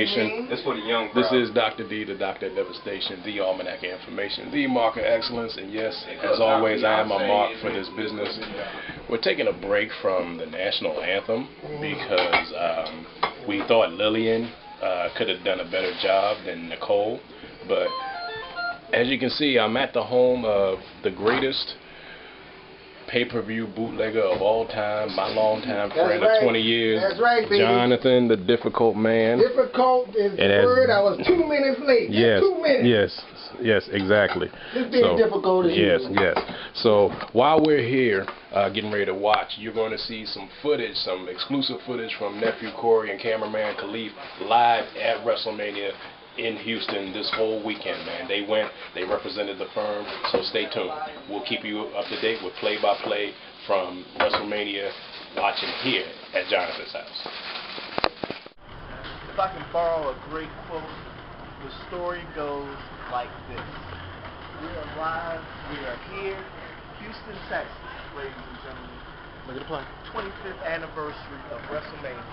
Nation. It's for the young crowd. This is Dr. D, the Doctor of Devastation, the Almanac of Information, the Mark of Excellence, and yes, as always, I am a mark for this business. We're taking a break from the national anthem because we thought Lillian could have done a better job than Nicole, but as you can see, I'm at the home of the greatest pay-per-view bootlegger of all time, my longtime friend of 20 years. That's right, baby. Jonathan, the difficult man. Difficult is the word. I was 2 minutes late. Yes, 2 minutes. yes, exactly. It's being difficult as yes, usual. yes. So while we're here, getting ready to watch, you're going to see some footage, some exclusive footage from Nephew, Corey, and Cameraman Kaleef live at Wrestlemania in Houston this whole weekend, man. They went, they represented the firm, so stay tuned. We'll keep you up to date with play-by-play from WrestleMania, watching here at Jonathan's house. If I can borrow a great quote, the story goes like this. We are live, we are here, Houston, Texas, ladies and gentlemen. Look at the play. 25th anniversary of WrestleMania.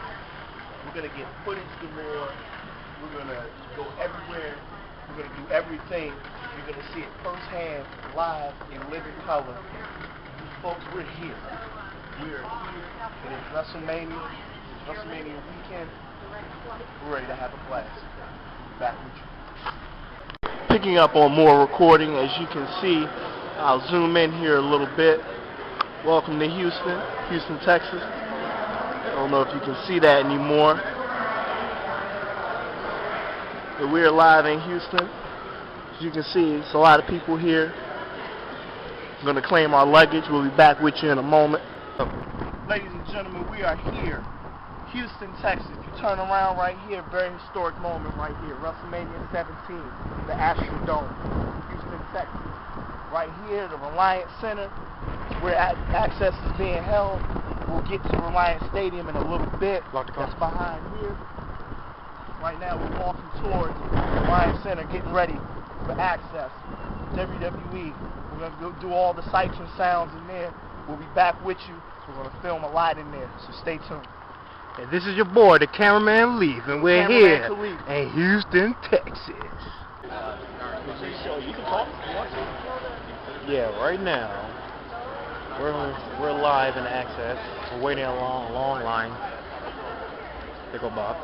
We're going to get footage galore. We're going to go everywhere. We're going to do everything. You're going to see it firsthand, live, in living color. Folks, we're here. We're here. It is WrestleMania. It's WrestleMania weekend. We're ready to have a blast. Back with you. Picking up on more recording, as you can see, I'll zoom in here a little bit. Welcome to Houston, Texas. I don't know if you can see that anymore. But we're live in Houston. As you can see, it's a lot of people here. I'm going to claim our luggage. We'll be back with you in a moment. Ladies and gentlemen, we are here, Houston, Texas. If you turn around right here, very historic moment right here. WrestleMania 17, the Astrodome, Houston, Texas. Right here, the Reliance Center, where access is being held. We'll get to Reliance Stadium in a little bit. That's behind here. Right now we're walking towards Reliance Center, getting ready for access. WWE. We're going to go do all the sights and sounds in there. We'll be back with you. We're going to film a lot in there, so stay tuned. And this is your boy, the Cameraman Kaleef, and we're here in Houston, Texas. Yeah, right now we're live in access. We're waiting in a long line. There go Bob.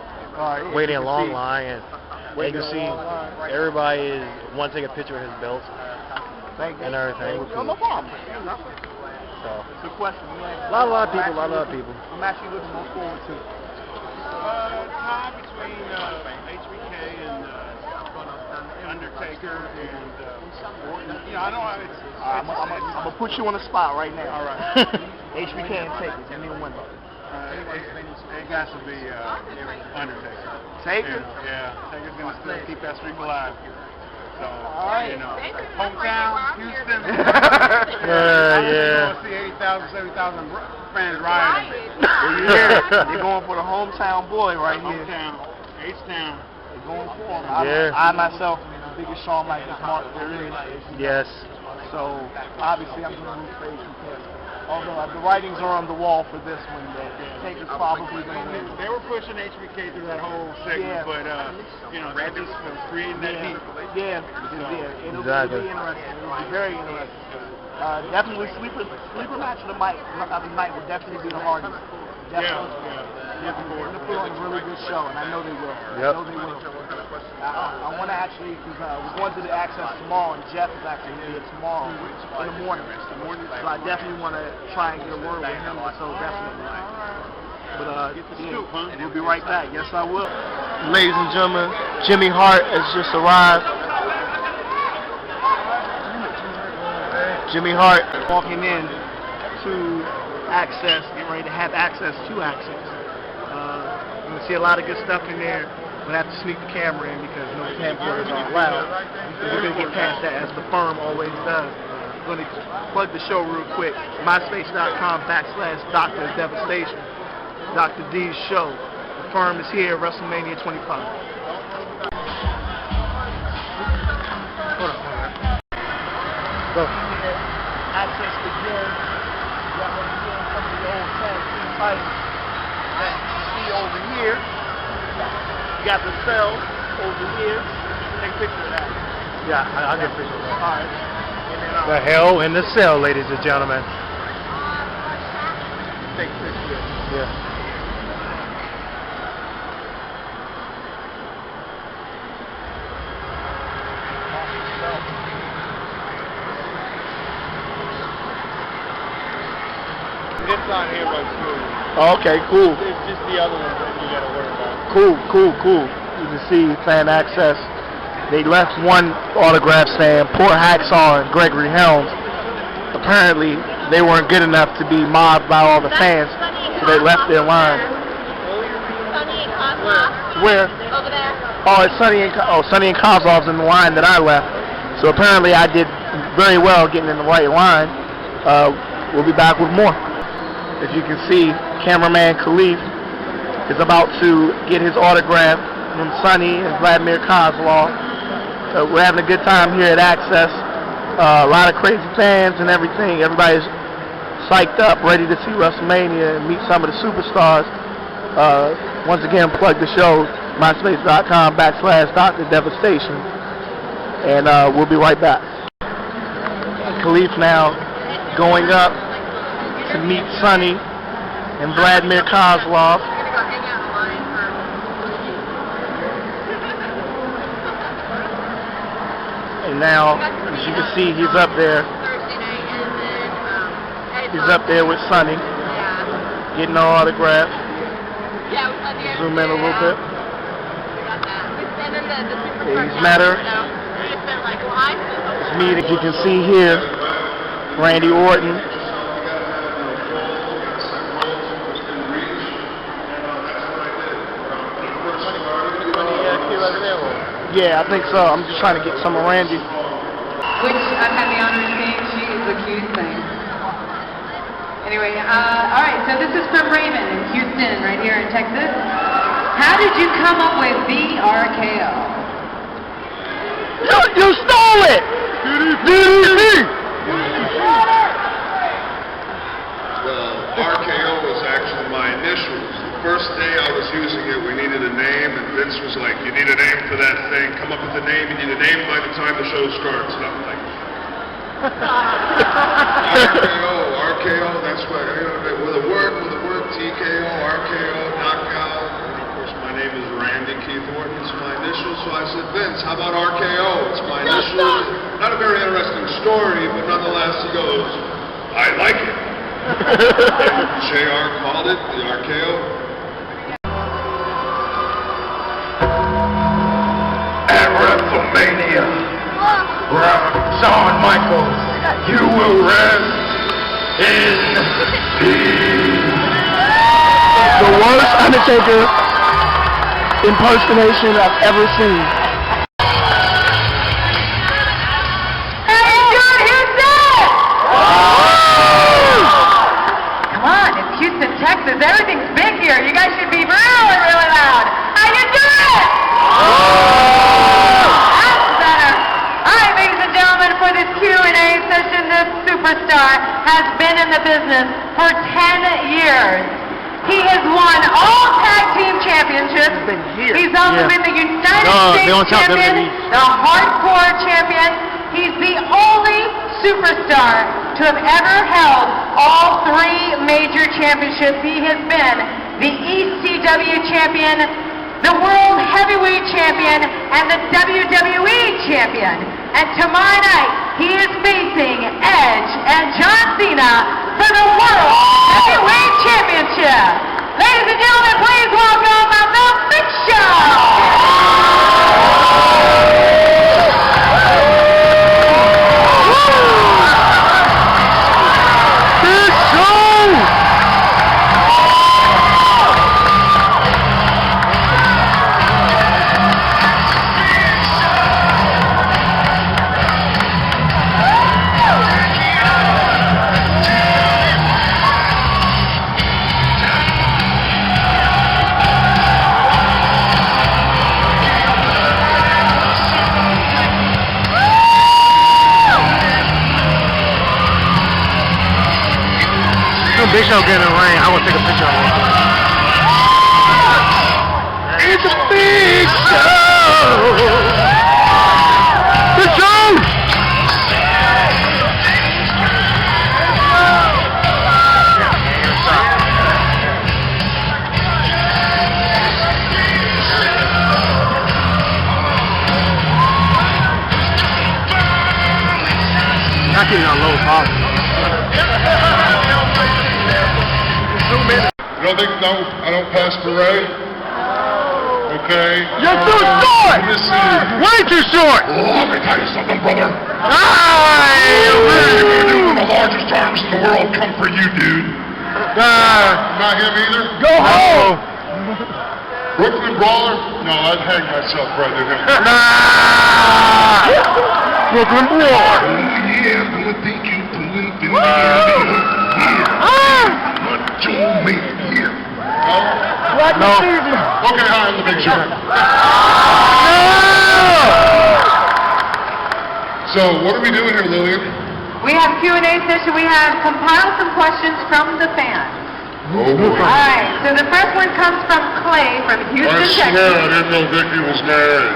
Waiting in a long line, and you can see everybody want to take a picture of his belt and everything. No problem. So, Good question. a lot of people. I'm actually looking more forward to. Tie between HBK and Undertaker and Orton. You know, I don't know. I'm gonna put you on the spot right now. All right. HBK and Taker. Give me a winner. It got to be Undertaker. Taker? Yeah, Taker's going to still keep that streak alive. So, all right. you know, hometown, Houston. yeah. We're going to see 80,000, 70,000 fans riding. Yeah, they're going for the hometown boy right here. Hometown, H-Town. They're going for him. Yeah. I myself am the biggest Shawn Michaels mark there is. Yes. So, obviously, I'm going to root for HBK. Although the writings are on the wall for this one, Taker's probably going to win. They were pushing HBK through that whole segment, but you know, that just was creating that heat. Yeah, it'll be interesting. It'll be very interesting. Definitely sleeper match of the night will definitely be the hardest. Definitely. They're going to put on a really good show, and I know they will. Yep. I know they will. I want to actually, because we're going to the access tomorrow, and Jeff is actually going to be here tomorrow in the morning. So I definitely want to try and get a word with him, so definitely. But we'll be right back. Yes, I will. Ladies and gentlemen, Jimmy Hart has just arrived. Jimmy Hart walking in to access, getting ready to have access to access. You're going to see a lot of good stuff in there. We'll have to sneak the camera in because no camcorders are allowed. We're going to get past that as the firm always does. I'm going to plug the show real quick. MySpace.com/Doctor of Devastation. Dr. D's show. The firm is here, WrestleMania 25. Hold on. Go. Access begins. We got one here, some of the old tag team titles that you see over here. got the cell over here. Take a picture of that. Yeah, I'll get a picture of that. All right. And then, The hell in the cell, ladies and gentlemen. take a picture of it. Yeah. This on here looks good. Okay, cool. It's just the other one that you gotta worry about. Cool. You can see fan access. They left one autograph saying poor Hacksaw and Gregory Helms. Apparently, they weren't good enough to be mobbed by all the fans, so they left their line. Sunny and Kozlov. Where? Over there. Oh, it's Sonny and Kozlov's in the line that I left. So apparently, I did very well getting in the right line. We'll be back with more. As you can see, cameraman Kaleef is about to get his autograph from Sonny and Vladimir Kozlov. We're having a good time here at Access. A lot of crazy fans and everything. Everybody's psyched up, ready to see Wrestlemania and meet some of the superstars. Once again, plug the show, myspace.com/Dr. Devastation. And we'll be right back. Kaleef now going up to meet Sonny and Vladimir Kozlov. And now, as you can see, he's up there. He's up there with Sonny, getting an autograph. Zoom in a little bit. He's met her. He's meeting, as you can see here, Randy Orton. Yeah, I think so. I'm just trying to get some of Randy. Which I've had the honor of seeing. She is the cutest thing. Anyway, all right, so this is from Raymond in Houston, right here in Texas. How did you come up with the RKO? You stole it! Well, RKO was actually my initials. The first day I was using it, we needed a name, and Vince was like, you need a name for that thing. Come up with a name. You need a name by the time the show starts. And I'm like, RKO, that's what, with a word, TKO, RKO, knockout. And of course, my name is Randy Keith Orton. It's my initials. So I said, Vince, how about RKO? It's my initials. Not a very interesting story, but nonetheless, he goes, I like it. JR called it the RKO. At Wrestlemania, Shawn Michaels, you will rest in peace. The worst Undertaker impersonation I've ever seen. Houston, Texas. Everything's big here. You guys should be really, really loud. How you doing? That's better. All right, ladies and gentlemen, for this Q&A session, this superstar has been in the business for 10 years. He has won all tag team championships. He's also been the United States champion, the hardcore champion. He's the only superstar to have ever held all 3 major championships. He has been the ECW champion, the World Heavyweight champion, and the WWE champion. And tomorrow night, he is facing Edge and John Cena for the World Heavyweight Championship. Ladies and gentlemen, please welcome The Big Show! Big Show getting in the ring. I want to take a picture of him. It's a big show. Big show. I can't on low pop. You don't think I don't pass parade? Okay. You're too short! Listen. Way too short! Oh, let me tell you something, brother. Hey! One of the largest arms in the world come for you, dude. Not him either? Go home! Brooklyn Brawler? No, I'd hang myself rather than him. Brooklyn Brawler! Oh, yeah, I'm gonna think you believe in me. Yeah. Macho Man, yeah. No. Okay, hi, I'm the Big Show. So, what are we doing here, Lillian? We have Q&A session. We have compiled some questions from the fans. Oh, boy. All right, so the first one comes from Clay from I Houston, swear Texas. I didn't know Vicky was married.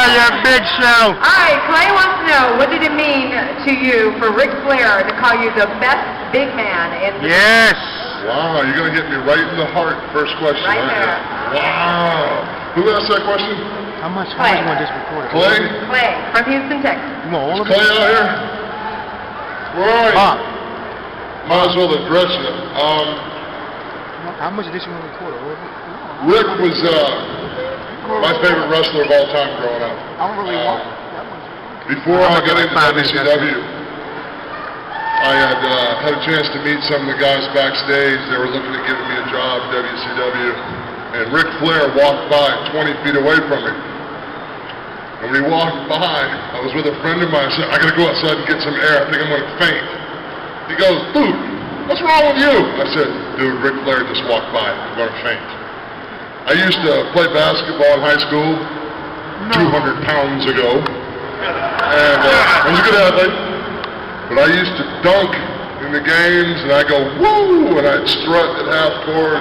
You Big Show! All right, Clay wants to know, what did it mean to you for Ric Flair to call you the best big man in the Yes! Wow, you're going to hit me right in the heart. First question, Right aren't there. you? Wow. Who asked that question? How much Clay. you want this recorded? Clay? Clay from Houston, Texas. You want all of Clay it? out here? Where are you? Pop. Might as well address you. How much of this you want to record? Rick was my favorite wrestler of all time growing up. I don't really want Before I got into WCW, I had a chance to meet some of the guys backstage. They were looking at giving me a job at WCW. And Ric Flair walked by 20 feet away from me. And when he walked by, I was with a friend of mine. I said, I got to go outside and get some air. I think I'm going to faint. He goes, dude, what's wrong with you? I said, dude, Ric Flair just walked by. I'm going to faint. I used to play basketball in high school 200 pounds ago. And I was a good athlete. But I used to dunk in the games, and I go, woo, and I'd strut at half court.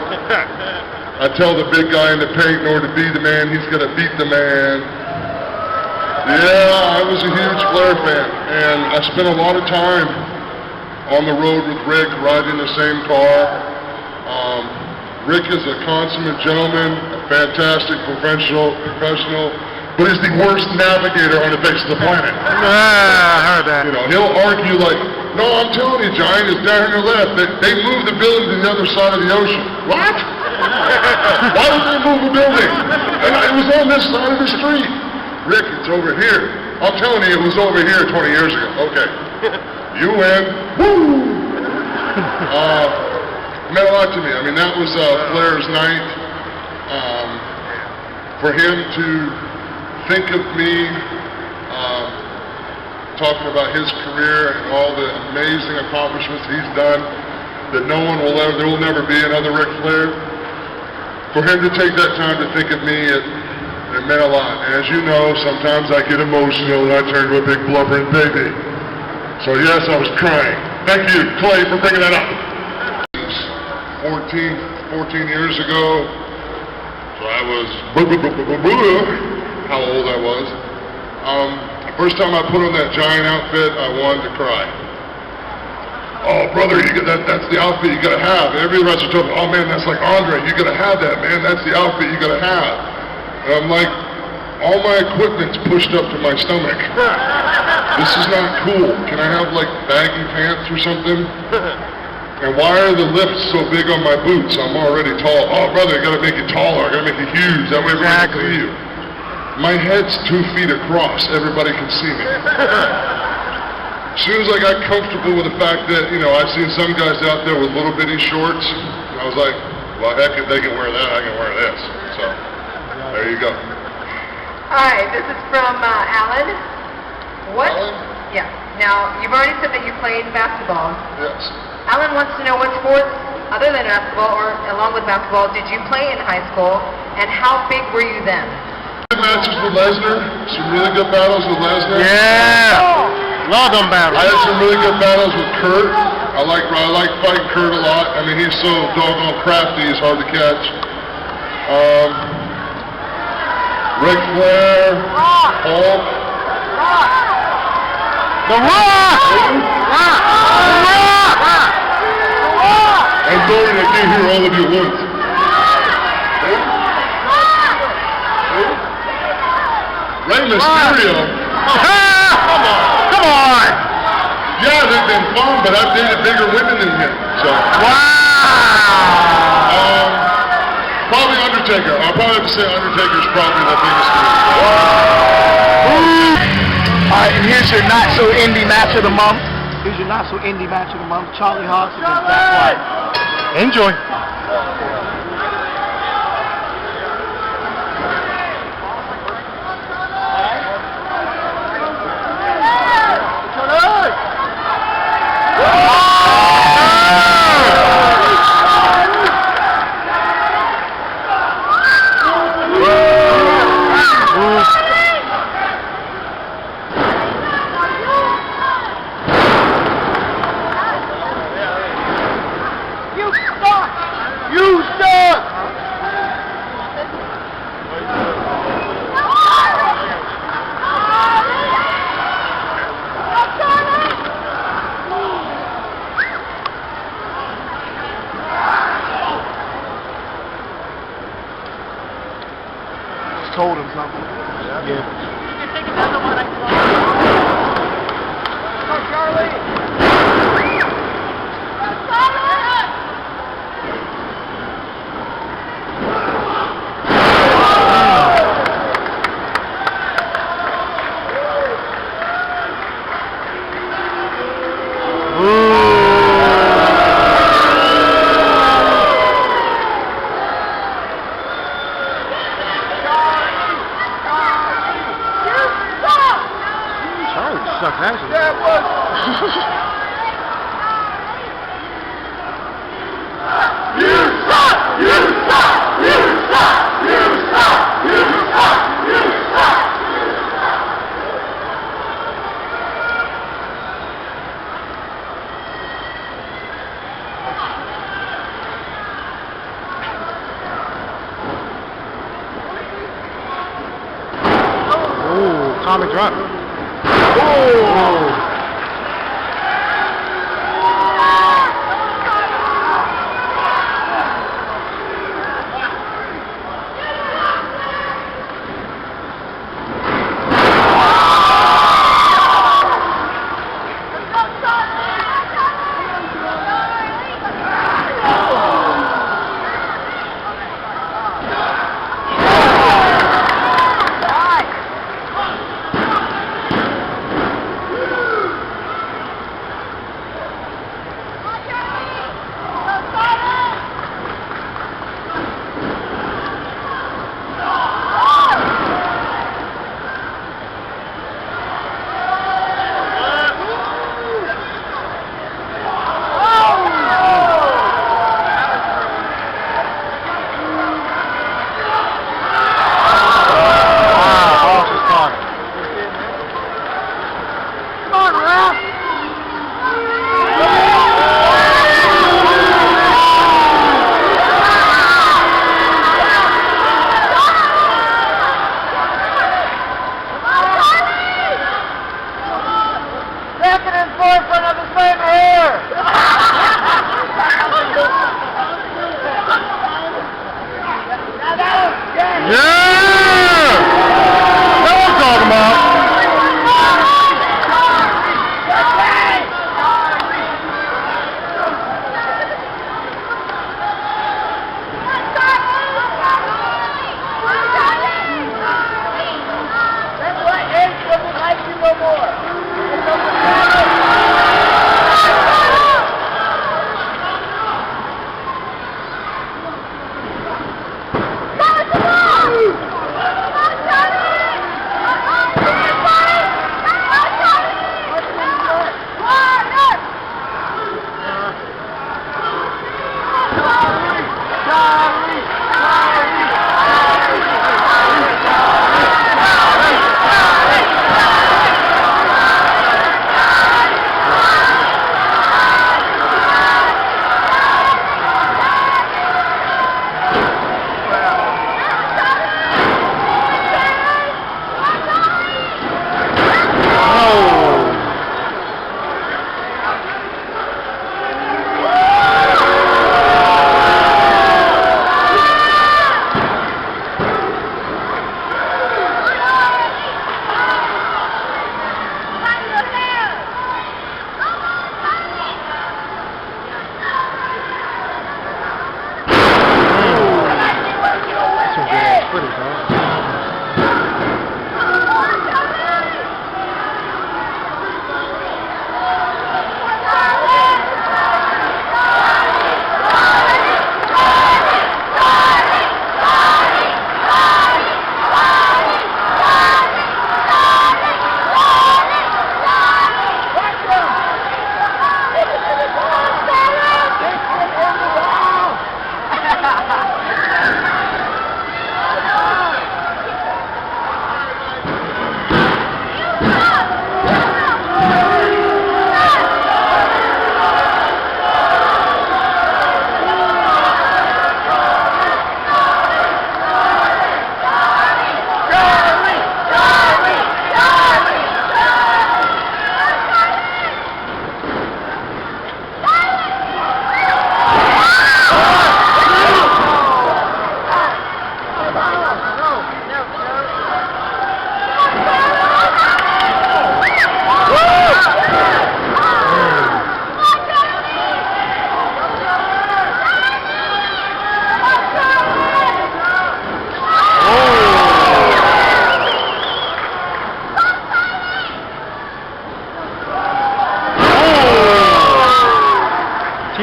I'd tell the big guy in the paint, in order to be the man, he's going to beat the man. Yeah, I was a huge Flair fan, and I spent a lot of time on the road with Rick, riding the same car. Rick is a consummate gentleman, a fantastic professional, but he's the worst navigator on the face of the planet. I heard that. You know, he'll argue like, no, I'm telling you, Giant, it's down here left. They moved the building to the other side of the ocean. What? Why would they move the building? It was on this side of the street. Rick, it's over here. I'm telling you, it was over here 20 years ago. Okay. You win. Woo! Meant a lot to me. I mean, that was Flair's night. For him to think of me talking about his career and all the amazing accomplishments he's done, that there will never be another Ric Flair. For him to take that time to think of me, it meant a lot. And as you know, sometimes I get emotional and I turn to a big blubbering baby. So yes, I was crying. Thank you, Clay, for bringing that up. 14 years ago, so I was, how old I was. The first time I put on that Giant outfit, I wanted to cry. Oh, brother, that's the outfit you gotta have. Every wrestler told me, oh man, that's like Andre, you gotta have that, man. That's the outfit you gotta have. And I'm like, all my equipment's pushed up to my stomach. This is not cool. Can I have like baggy pants or something? And why are the lifts so big on my boots? I'm already tall. Oh, brother, I gotta make it taller. I gotta make it huge. That way everybody can see you. My head's 2 feet across. Everybody can see me. As soon as I got comfortable with the fact that, you know, I've seen some guys out there with little bitty shorts, I was like, well, heck, if they can wear that, I can wear this. So, there you go. All right, this is from Alan. What? Alan? Yeah. Now, you've already said that you played basketball. Yes. Alan wants to know what sports, other than basketball or along with basketball, did you play in high school, and how big were you then? Good matches with Lesnar. Some really good battles with Lesnar. Yeah! Love them battles. I had some really good battles with Kurt. I like fighting Kurt a lot. I mean, he's so doggone crafty, he's hard to catch. Ric Flair, Hulk. The Rock! I'm sorry I can't hear all of you at once. Rey Mysterio. Come on! Yeah, they've been fun, but I've dated bigger women than him. So. Probably Undertaker. I'll probably have to say Undertaker's probably the biggest one. Alright, and here's your not so indie match of the month. Here's your not so indie match of the month. Charlie Hawks against Zack White. Enjoy. Told him something. Yeah. Take another one. Go, Charlie. Sucks actually. Oh, Tommy drop. Oh!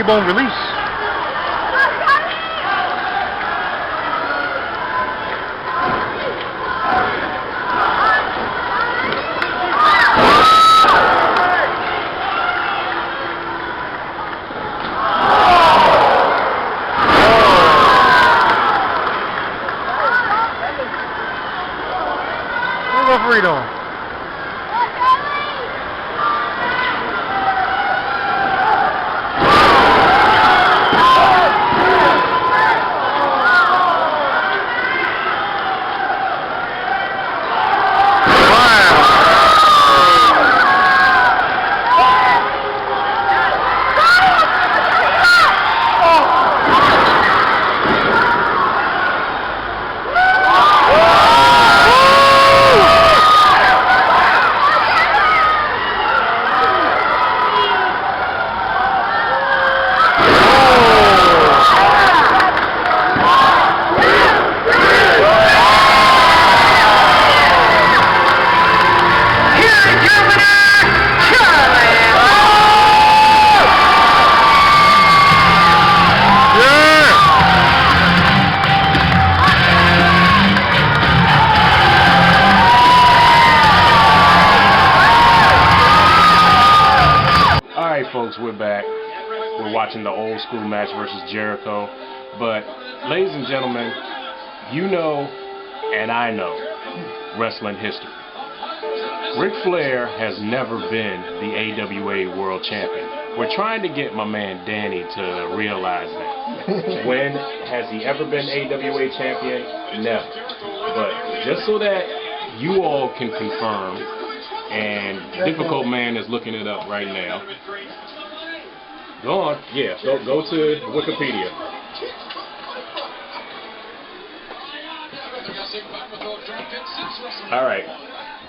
T-bone release. Freedom. Folks, we're back. We're watching the old school match versus Jericho. But, ladies and gentlemen, you know, and I know, wrestling history. Ric Flair has never been the AWA World Champion. We're trying to get my man Danny to realize that. When has he ever been AWA Champion? Never. But just so that you all can confirm, and Difficult Man is looking it up right now. Go on. Yeah, go to Wikipedia. All right.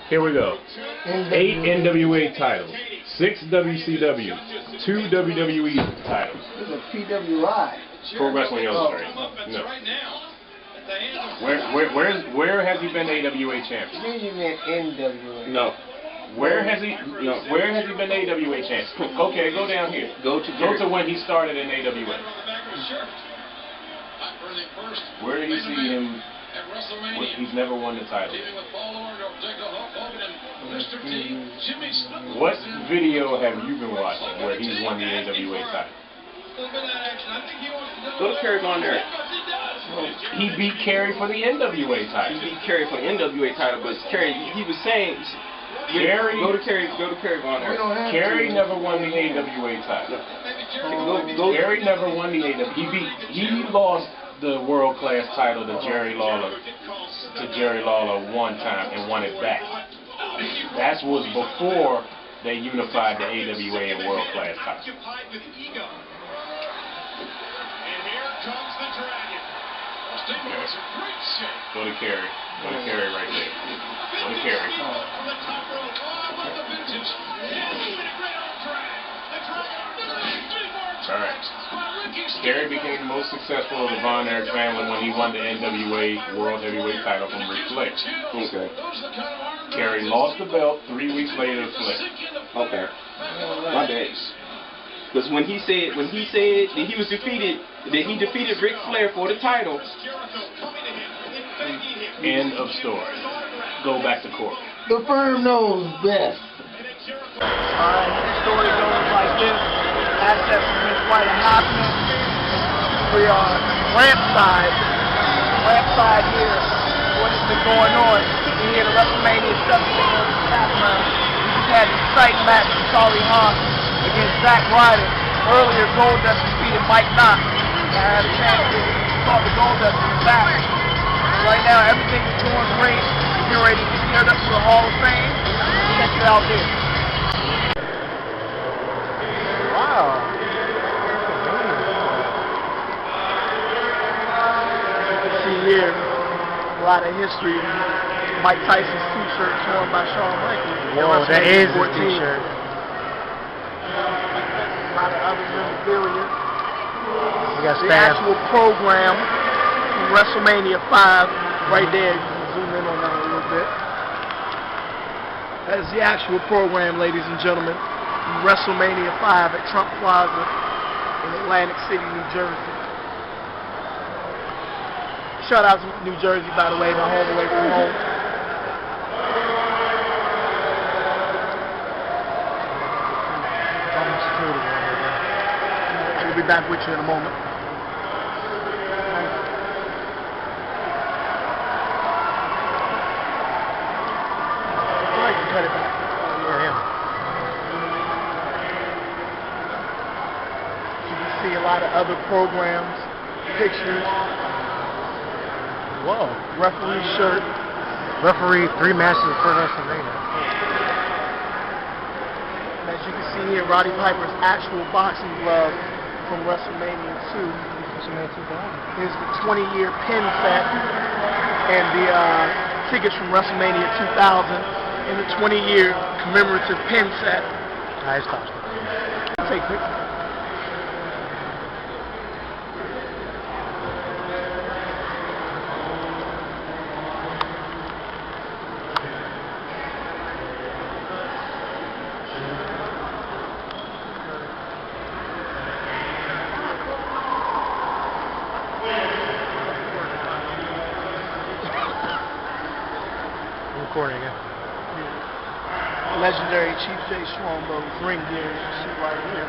Here we go. 8 NWA titles, 6 WCW, 2 WWE titles. This is a PWI. Pro Wrestling Illustrated. No. Where has he been AWA champion? You mean NWA? No. Where has he been AWA champion? Okay, go down here. Go to when he started in AWA. Where did he see him? He's never won the title. What video have you been watching where he's won the AWA title? Go to Kerry on there. He beat Kerry for the NWA title. He beat Kerry for the NWA title, but Kerry, he was saying, go to Kerry on there. Kerry never won the AWA title. Kerry never won the AWA. He lost the world class title to Jerry Lawler one time and won it back. That was before they unified the AWA and world class title. Go to Kerry. Go to Kerry right there. Go to Kerry. Alright. Kerry became the most successful of the Von Erich family when he won the NWA World Heavyweight title from Ric Flair. Okay. Kerry lost the belt 3 weeks later to Flair. Okay. My bad. Because when he said that he was defeated, that he defeated Ric Flair for the title. End of story. Go back to court. The firm knows best. Alright, the story goes like this. Access has been quite a happening. We are rampside here. What has been going on? We're here at Wrestlemania 17 on the Cameraman. We just had an exciting match with Charlie Hahn against Zack Ryder. Earlier, Goldust defeated Mike Knox. I had a chance to talk to Goldust in the back. Right now, everything is going great. We're ready to get geared up for the Hall of Fame. Check it out there. Wow. You can see here a lot of history. Mike Tyson's t-shirt torn by Shawn Michaels. Whoa, that is a t-shirt. A lot of other memorabilia. We got The staff. actual program from WrestleMania 5 right there. You can zoom in on that a little bit. That is the actual program, ladies and gentlemen. WrestleMania 5 at Trump Plaza in the Atlantic City, New Jersey. Shout out to New Jersey, by the way, my home away from home. We'll be back with you in a moment. Cut it back. You can see a lot of other programs, pictures. Whoa. Referee shirt. Referee 3 matches for Wrestlemania. And as you can see here, Roddy Piper's actual boxing glove from Wrestlemania 2. Here's the 20-year pin set and the tickets from Wrestlemania 2000. In the 20-year commemorative pin set. Nice costume. Take it. Recording again. Legendary Chief J. Schwambo's ring gear, you see right here,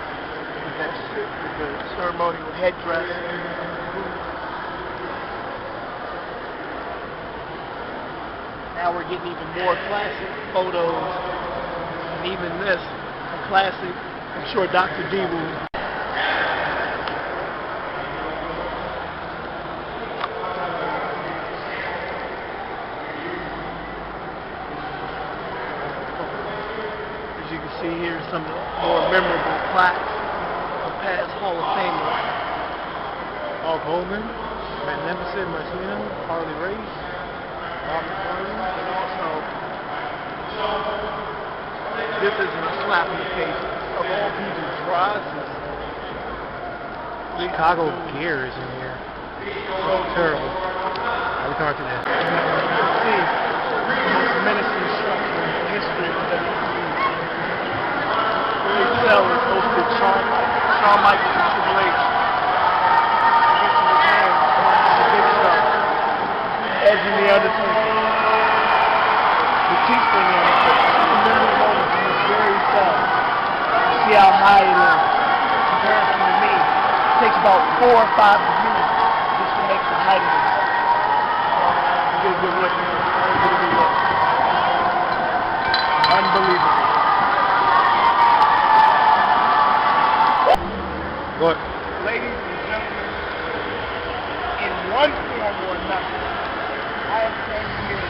with the ceremonial headdress. Now we're getting even more classic photos, and even this, a classic, I'm sure Dr. D will. You can see here some more memorable plaques of past Hall of Famers. Hulk Hogan, Magnificent Machina, Harley Race, Robert Harley, And also, this isn't a slap in the face of all people prizes. Chicago gear is in here. So terrible. How we talking to this? You can see the most menacing structure in the history of WWE. Cell is hosted Shawn Michaels and Triple H. Against his hands, the big stuff. Edge and the Undertaker. Batista and the Undertaker. Some memorable moments in this very cell. You see how high it is. In comparison to me, it takes about 4 or 5 views just to make the height of this. Get a good look. Get a good look. Unbelievable. Go ahead. Ladies and gentlemen, in one form or another, I have came here in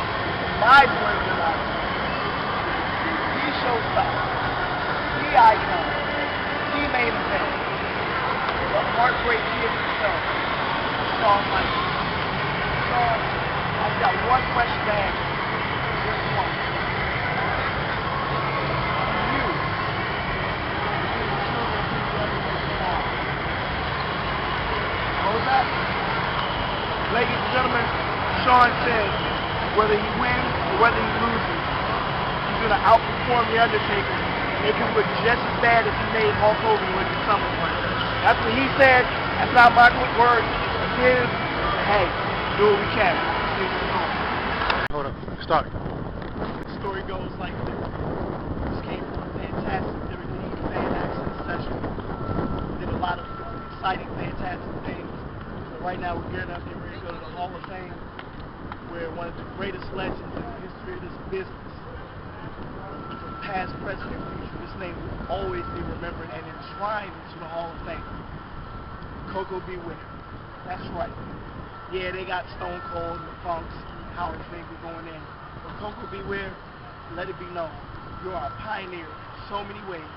my point of life. The showstopper, the icon, the main event, the heartbreak kid himself, Shawn Michaels. Shawn, I've got one question to ask you. Just one. You, that? Ladies and gentlemen, Shawn said whether he wins or whether he loses, he's going to outperform The Undertaker. They can look just as bad as he made Hulk Hogan look at SummerSlam. That's what he said. That's not my words. It's his. Hey, do what we can. Hold up. Start. The story goes like this. This came from a fantastic WWE fan access session. Did a lot of exciting, fantastic things. Right now we're getting ready to go to the Hall of Fame, where one of the greatest legends in the history of this business, from past, present, and future, this name will always be remembered and enshrined into the Hall of Fame. Coco Beware. That's right. Yeah, they got Stone Cold and the Funks, Howard Finkel going in. But Coco Beware, let it be known, you are a pioneer in so many ways,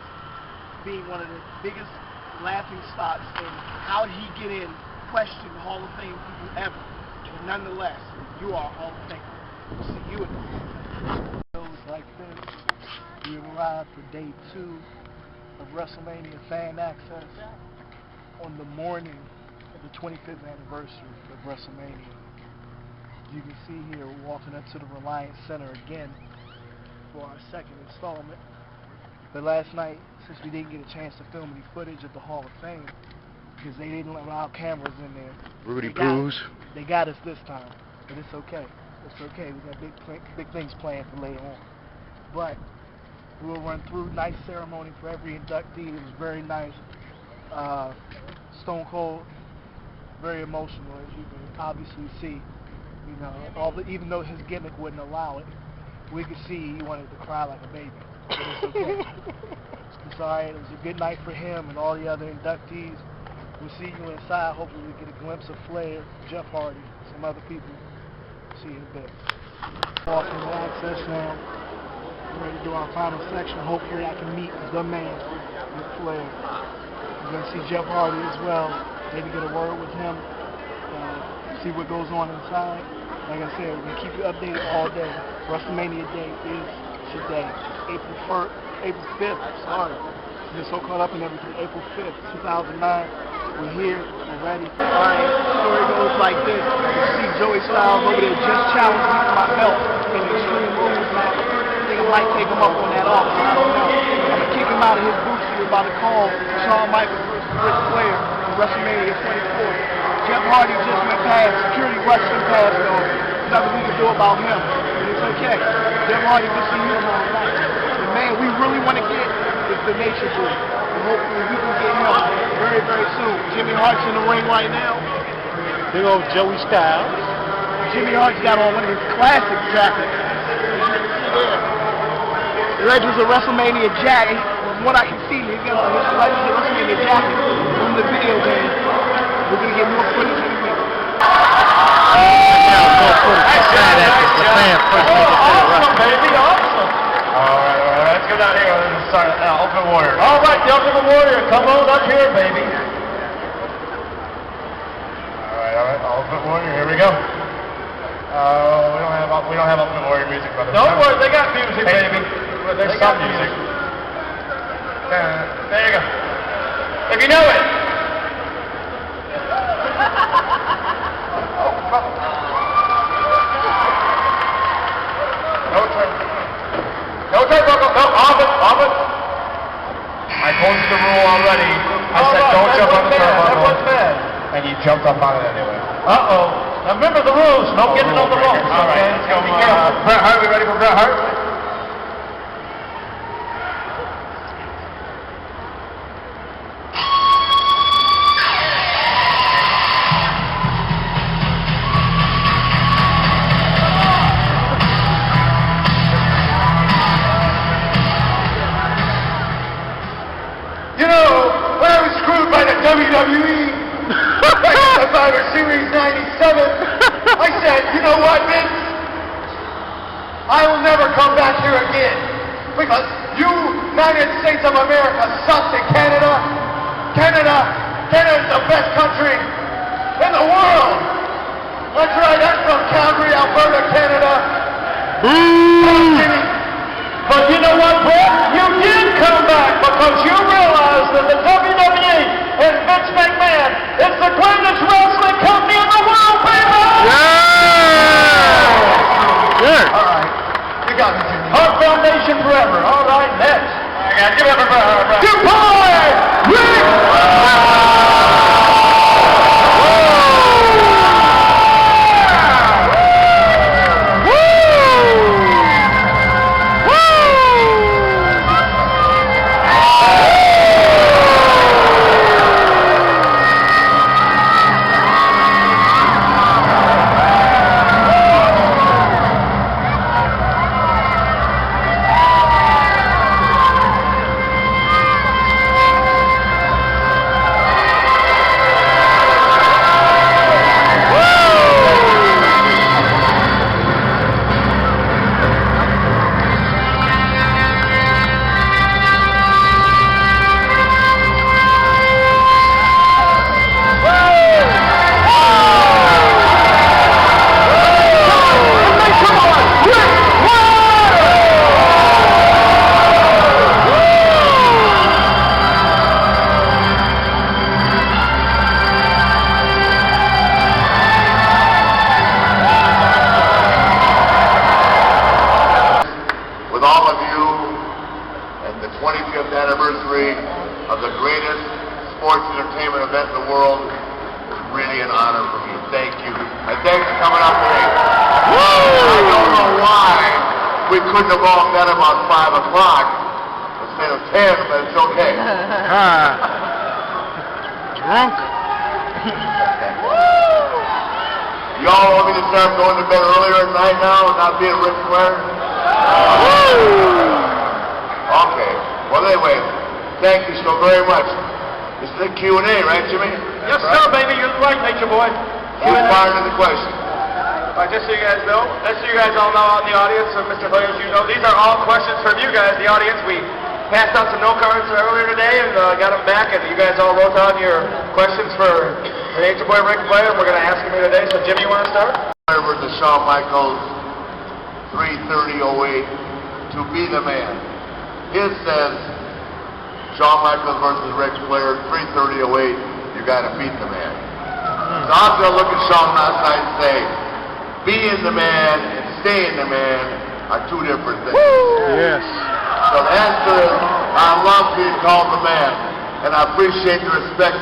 being one of the biggest laughing stocks in how did he get in question Hall of Fame people ever. But nonetheless, you are a Hall of Fame. We'll see you in the Hall of Fame. Shows like this, we have arrived for day 2 of WrestleMania Fan Access on the morning of the 25th anniversary of WrestleMania. You can see here we're walking up to the Reliance Center again for our second installment. But last night, since we didn't get a chance to film any footage of the Hall of Fame, because they didn't allow cameras in there. Rudy Bruce. They got us this time, but it's okay. It's okay. We got big things planned for later on. But we'll run through nice ceremony for every inductee. It was very nice. Stone Cold, very emotional, as you can obviously see. You know, even though his gimmick wouldn't allow it, we could see he wanted to cry like a baby. But it's okay. It's alright. It was a good night for him and all the other inductees. We'll see you inside. Hopefully we get a glimpse of Flair, Jeff Hardy, some other people. See you in a bit. Walking the access now. We're ready to do our final section. Hopefully I can meet the man with Flair. We're going to see Jeff Hardy as well. Maybe get a word with him. See what goes on inside. Like I said, we're going to keep you updated all day. Wrestlemania Day is today. April 5th, sorry. You're so caught up in everything. April 5th, 2009. We're here. We're ready. Alright, the story goes like this. You see Joey Styles over there just challenged me for my belt in the Extreme Rules match. I think I might take him up on that offer. I don't know. I'm going to kick him out of his booth. We're about to call Shawn Michaels versus Ric Flair in WrestleMania 24. Jeff Hardy just went past. Security rushed him past, though. Nothing we can do about him. But it's okay. Jeff Hardy, we'll see you tomorrow night. The man we really want to get is the Nation Boy. And hopefully we can get him very, very soon. Jimmy Hart's in the ring right now. Big old Joey Styles. Jimmy Hart's got on one of his classic jackets. Legends of WrestleMania jacket. From what I can see, he's got on his Legends of WrestleMania jacket from the video game. We're going to get more footage in a minute. Awesome, baby, awesome. All right, let's go down here and start Ultimate Warrior. All right, the Ultimate Warrior, come on up here, baby. All right, Ultimate Warrior, here we go. We don't have Ultimate Warrior music, brother. Don't worry, they got music, baby. There's some music. There you go. If you know it. No turnbuckle. No, off it. I told you the rule already. I said don't jump on the turnbuckle. That was bad. And you jumped up on it anyway. Uh-oh. Now remember the rules. No getting on the ropes. All right, let's go. Be careful. Bret Hart, we ready for Bret Hart? WWE Survivor Series 97. I said, you know what, Vince? I will never come back here again because you, United States of America, sucked in Canada. Canada's the best country in the world. That's right, I'm from Calgary, Alberta, Canada. But you know what, Brett? You did come back because you realized that the WWE and Vince McMahon is the greatest wrestling company in the world, baby! Yeah! Good. All right. You got me, Jimmy. Hart Foundation forever. All right, next. I got to give it up for Goodbye! sports entertainment event in the world. It's really an honor for me. Thank you. And thanks for coming out today. I don't know why we couldn't have all met about 5 o'clock instead of 10, but it's okay. Drunk. Y'all want me to start going to bed earlier at night now and not being Ric Flair? Okay. Well, anyway, thank you so very much. This is a Q&A, right, Jimmy? Yes, sir, baby. You're right, Nature Boy. Who's part of the question? All right, just so you guys know, just so you guys all know out in the audience, and Mr. Hoy, as you know, these are all questions from you guys, the audience. We passed out some note cards earlier today and got them back, and you guys all wrote down your questions for the Nature Boy Ric Flair, and we're going to ask them here today. So, Jimmy, you want to start? Versus Shawn Michaels, 3:30:08, to be the man. His says, Shawn Michaels versus Ric Flair, 3:30:08, you got to beat the man. So I'm going to look at Shawn outside and say, being the man and staying the man are two different things. Yes. So the answer is, I love being called the man, and I appreciate the respect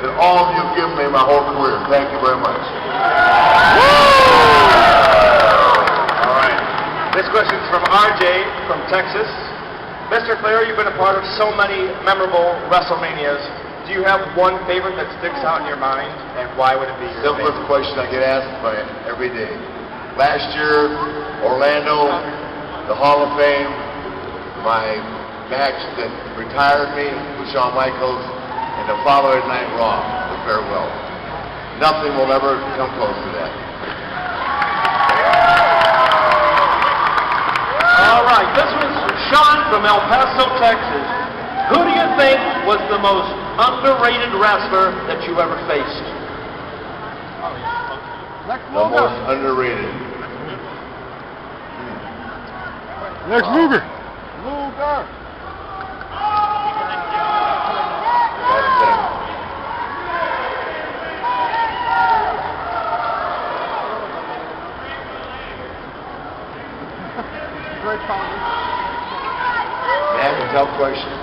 that all of you have given me my whole career. Thank you very much. All right. This question's from RJ from Texas. Mr. Flair, you've been a part of so many memorable Wrestlemanias. Do you have one favorite that sticks out in your mind, and why would it be your Simplest favorite? question I get asked by every day. Last year, Orlando, the Hall of Fame, my match that retired me with Shawn Michaels, and the following night Raw, the farewell. Nothing will ever come close to that. All right, this was Sean from El Paso, Texas. Who do you think was the most underrated wrestler that you ever faced? The most underrated. Lex Luger. That's a tough question.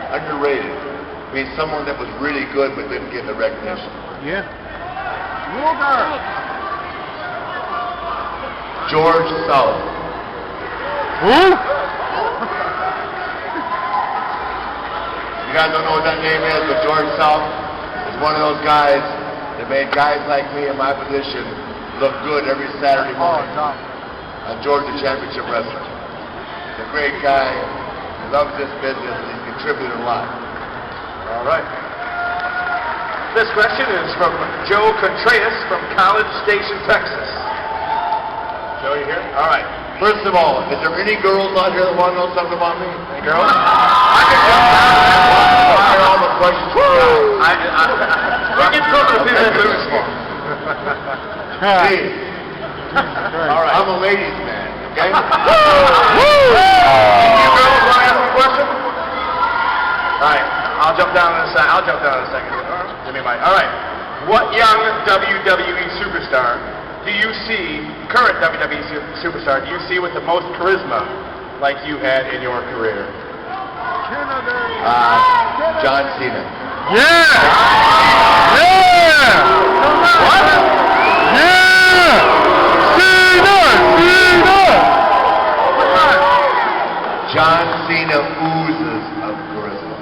Underrated. I mean, someone that was really good but didn't get the recognition. Yeah. George South. Who? You guys don't know what that name is, but George South is one of those guys that made guys like me in my position look good every Saturday morning. On Georgia Championship Wrestling. He's a great guy. He loves this business and he's contributed a lot. All right. This question is from Joe Contreras from College Station, Texas. Joe, you here? All right. First of all, is there any girls out here that want to know something about me? Any girls? I can jump down and fire all the questions for guys. we can talk to the people who Please. All right. I'm a ladies' man, okay? You girls want to ask me a question? All right. I'll jump down in a second. Give me a mic. All right. What young WWE superstar do you see, current WWE superstar, do you see with the most charisma like you had in your career? John Cena. Yeah! Yeah! What? Yeah! Cena! John Cena oozes of charisma.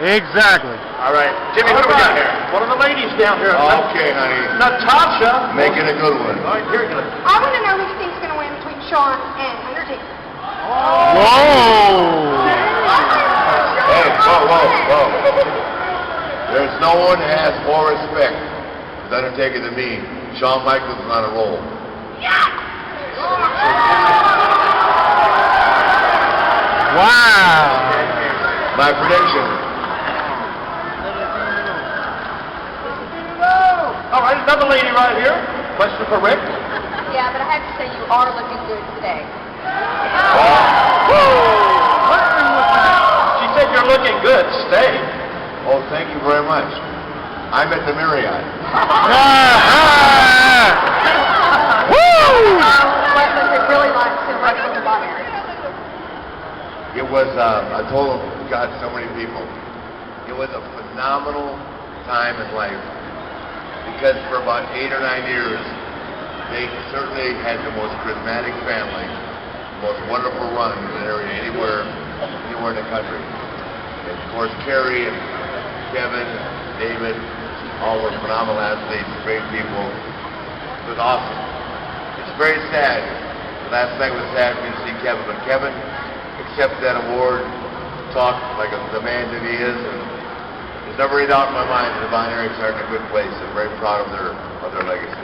Exactly. All right. Jimmy, who do we got here? One of the ladies down here. Okay, honey. Natasha. Make it a good one. All right, here you go. I want to know who you think's going to win between Shawn and Undertaker. Whoa! Hey, whoa. There's no one that has more respect for Undertaker than me. Shawn Michaels is on a roll. Wow! My prediction. All right, another lady right here. Question for Rick. Yeah, but I have to say you are looking good today. She said you're looking good. Stay. Oh, thank you very much. I'm at the Marriott. What was it really like to wrestle the body? It was, I told him, God, so many people. It was a phenomenal time in life because for about 8 or 9 years, they certainly had the most charismatic family, the most wonderful run in the area anywhere in the country. And of course, Kerry and Kevin, David, all were phenomenal athletes, great people. It was awesome. It's very sad. Last night was sad for me to see Kevin, but Kevin accepted that award, talked like the man that he is, and there's never any doubt in my mind that the Von Erichs are in a good place. I'm very proud of their legacy.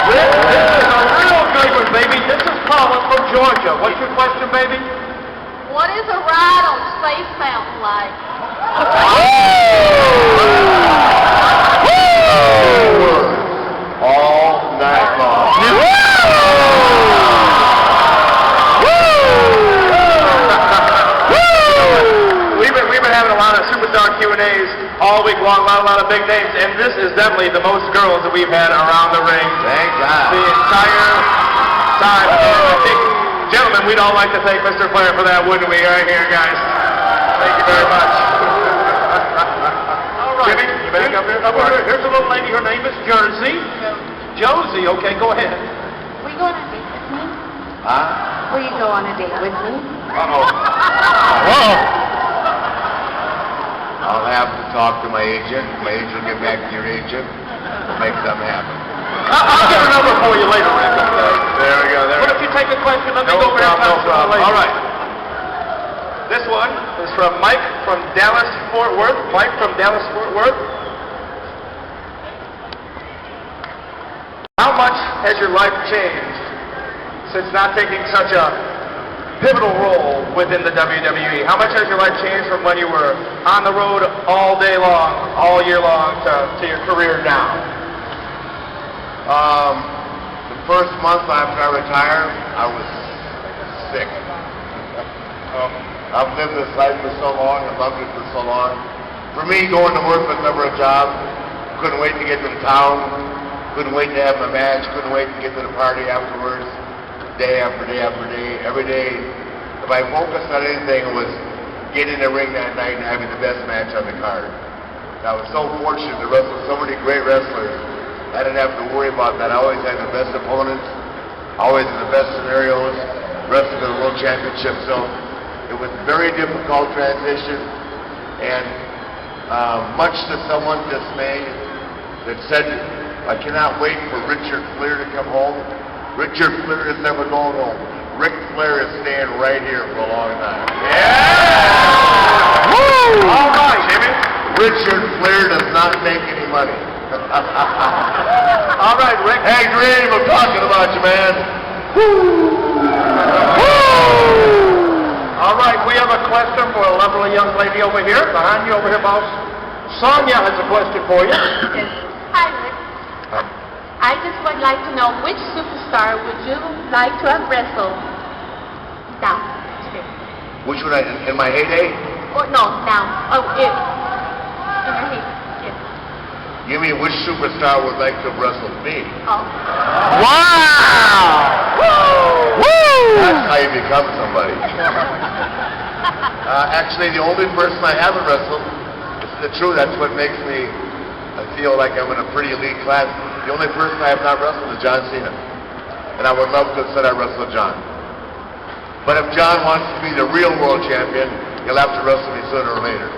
This is a real good one, baby. This is Paula from Georgia. What's your question, baby? What is a ride on Space Mountain like? All night long. We've been having a lot of superstar Q&As all week long, a lot of big names, and this is definitely the most girls that we've had around the ring. Thank God. The entire time. And I think, gentlemen, we'd all like to thank Mr. Flair for that, wouldn't we? Right here, guys. Thank you very much. All right. Jimmy, you back up here? Here's a little lady. Her name is Jersey. Josie, okay, go ahead. Will you go on a date with me? Huh? Will you go on a date with me? Uh-oh. Whoa. I'll have to talk to my agent. My agent will get back to your agent. Make something happen. I'll get a number for you later, Rick. Okay? There we go. What if you take a question? Let me go over No problem. All right. This one is from Mike from Dallas, Fort Worth. Mike from Dallas, Fort Worth. How much has your life changed since not taking such a pivotal role within the WWE? How much has your life changed from when you were on the road all day long, all year long, to your career now? The first month after I retired, I was sick. I've lived this life for so long, I've loved it for so long. For me, going to work was never a job. Couldn't wait to get to the town. Couldn't wait to have my match. Couldn't wait to get to the party afterwards. Day after day after day, every day. If I focused on anything, it was getting in the ring that night and having the best match on the card. And I was so fortunate to wrestle so many great wrestlers. I didn't have to worry about that. I always had the best opponents, always in the best scenarios, wrestling for the World Championship. So it was a very difficult transition, and much to someone's dismay that said, I cannot wait for Richard Flair to come home. Richard Flair is never going home. Ric Flair is staying right here for a long time. Yeah! Woo! All right, Jimmy. Richard Flair does not make any money. All right, Rick. Hey, Dream, I'm talking about you, man. Woo! All right, we have a question for a lovely young lady over here. Behind you over here, boss. Sonia has a question for you. Yes. Hi, Rick. I just would like to know which superstar would you like to have wrestled now? Which one? In my heyday? Oh, no, now. Oh, in your heyday. Yes. You mean which superstar would like to have wrestled me? Oh. Wow! Woo! That's how you become somebody. Actually, the only person I haven't wrestled, this is the truth, that's what makes me feel like I'm in a pretty elite class. The only person I have not wrestled is John Cena. And I would love to have said I wrestled John. But if John wants to be the real world champion, he'll have to wrestle me sooner or later.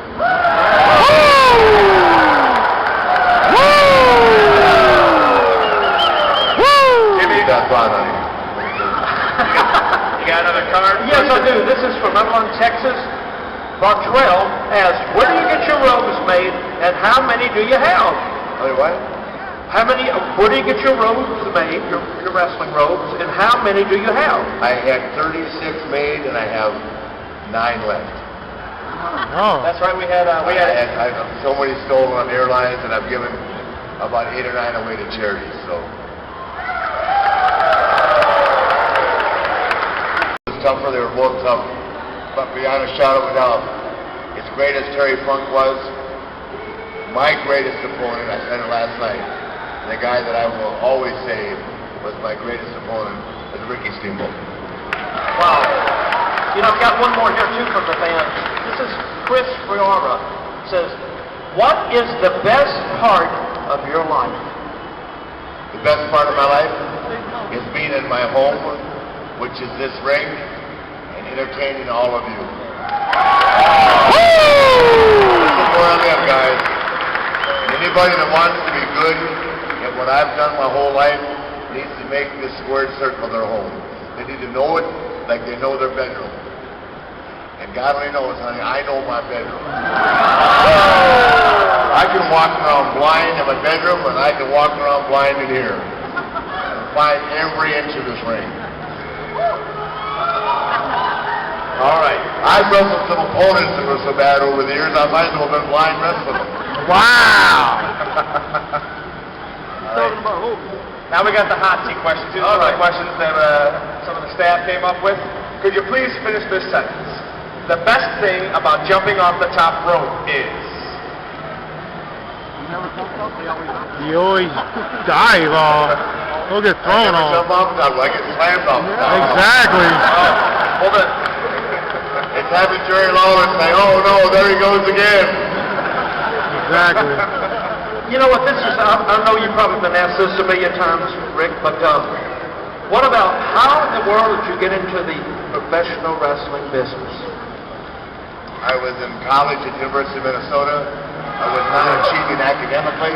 Jimmy, you got fun, honey. You got another card? Yes, I do. This is from Evelyn, Texas. Bartrell asks, where do you get your robes made, and how many do you have? What? Where do you get your robes made, your wrestling robes, and how many do you have? I had 36 made, and I have 9 left. Oh. That's right. I have so many stolen on airlines, and I've given about 8 or 9 away to charities. So it was tougher. They were both tough, but beyond a shadow of a doubt, as great as Terry Funk was, my greatest opponent, I said it last night, and the guy that I will always say was my greatest opponent is Ricky Steamboat. Wow. You know, I've got one more here, too, from the fans. This is Chris Friora. Says, what is the best part of your life? The best part of my life is being in my home, which is this ring, and entertaining all of you. This is where I live, guys. Anybody that wants to be good at what I've done my whole life needs to make this squared circle their home. They need to know it like they know their bedroom. And God only knows, honey, I know my bedroom. I can walk around blind in my bedroom, and I can walk around blind in here. And find every inch of this ring. All right. I've wrestled some opponents that were so bad over the years, I might as well have been blind wrestling them. Wow! Now we got the hot seat questions. These are the questions that some of the staff came up with. Could you please finish this sentence? The best thing about jumping off the top rope is... You always dive off. Don't get thrown I off. jump off the top, I get slammed off the top. Exactly. Hold it. It's having Jerry Lawler say, oh no, there he goes again. Exactly. You know what, this is, I know you've probably been asked this a million times, Rick, but what about how in the world did you get into the professional wrestling business? I was in college at University of Minnesota. I was not achieving academically.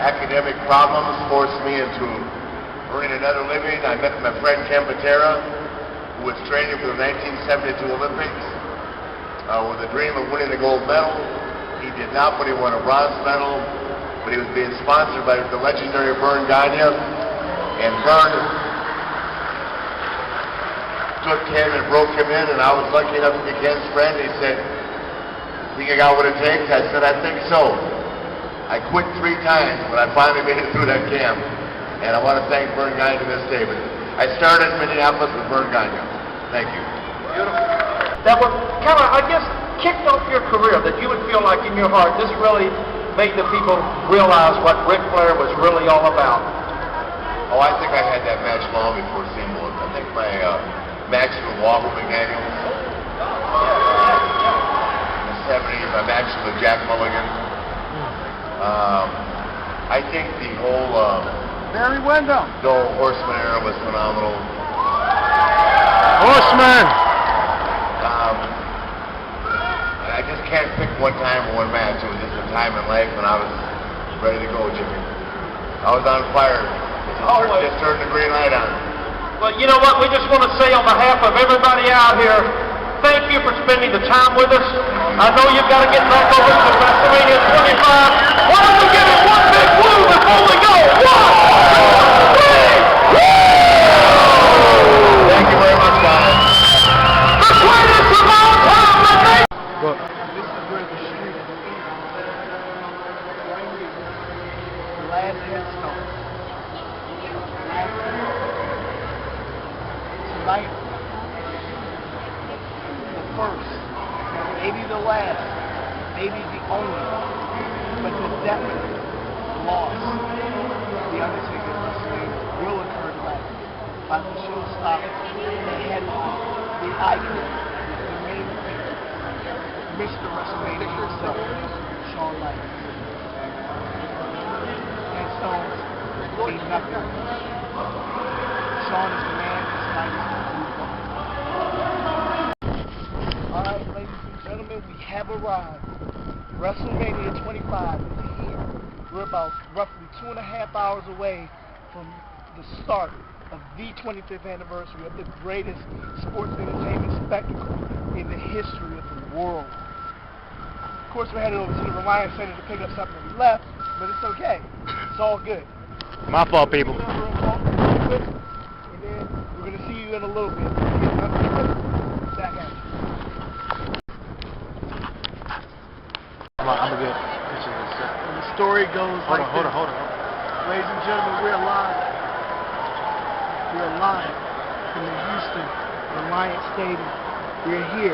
Academic problems forced me into earning another living. I met my friend Ken Patera, who was training for the 1972 Olympics with the dream of winning the gold medal. He did not, but he won a bronze medal, but he was being sponsored by the legendary Vern Gagne. And Vern took Ken and broke him in, and I was lucky enough to be Ken's friend. He said, think I got what it takes? I said, I think so. I quit 3 times, but I finally made it through that camp. And I want to thank Vern Gagne to this day. But I started in Minneapolis with Vern Gagne. Thank you. Beautiful. That was kind of, I guess, kicked off your career, that you would feel like in your heart, this really made the people realize what Ric Flair was really all about. Oh, I think I had that match long before seeing one. I think my match with Walter McDaniel in the 70s, my match with Jack Mulligan. I think the whole Barry Windham. the whole Horseman era was phenomenal. Horseman! I just can't pick one time or one match. It was just a time in life when I was ready to go, Jimmy. I was on fire. Just turned the green light on. Well, you know what? We just want to say on behalf of everybody out here, thank you for spending the time with us. I know you've got to get back over to Wrestlemania 25. Why don't we give it one big woo before we go? 1, 2, 3, woo! Thank you very much, guys. The greatest of all time, I think. Look. This is where the street is. The last headstone. Tonight, the first, maybe the last, maybe the only, but the definite loss. The Undertaker will occur tonight by the showstopper, the headline, the icon, the main figure, Mr. WrestleMania himself, Shawn Michaels. And Stones ain't nothing. Shawn is the man. Tonight is the all right, ladies and gentlemen, we have arrived. WrestleMania 25 is here. We're about roughly 2.5 hours away from the start of the 25th anniversary of the greatest sports entertainment spectacle in the history of the world. Of course, we're headed over to the Reliance Center to pick up something that we left, but it's okay. It's all good. My fault, people. And then we're going to see you in a little bit. Back at you. I'm gonna get pictures of this. And the story goes Hold like on. this. Ladies and gentlemen, we're live. We're live from the Houston Reliance Stadium. We're here.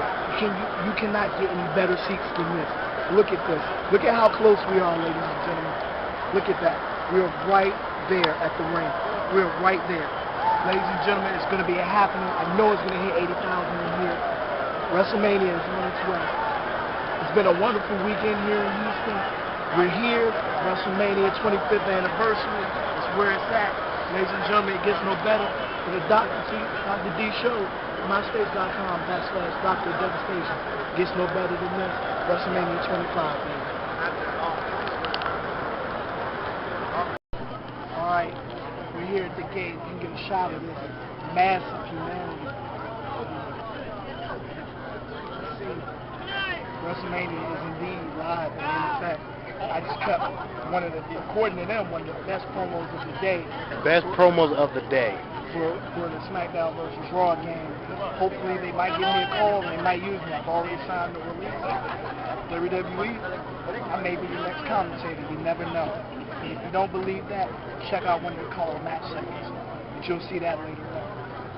You cannot get any better seats than this. Look at this. Look at how close we are, ladies and gentlemen. Look at that. We're right there at the ring. We're right there. Ladies and gentlemen, it's going to be happening. I know it's going to hit 80,000 in here. WrestleMania is on its way. It's been a wonderful weekend here in Houston. We're here, WrestleMania 25th anniversary. It's where it's at. Ladies and gentlemen, it gets no better for the Dr. D Show. MySpace.com/Dr. Devastation. Gets no better than this. WrestleMania 25, baby. Alright, we're here at the gate. You can get a shot of this massive humanity. WrestleMania is indeed live and in effect. I just kept according to them, one of the best promos of the day. Best promos of the day. For the SmackDown versus Raw game. Hopefully they might give me a call and they might use me. I've already signed the release. WWE, I may be the next commentator. You never know. And if you don't believe that, check out one of the color match segments. But you'll see that later on.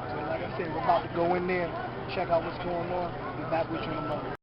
So like I said, we're about to go in there, check out what's going on. Be back with you in a moment.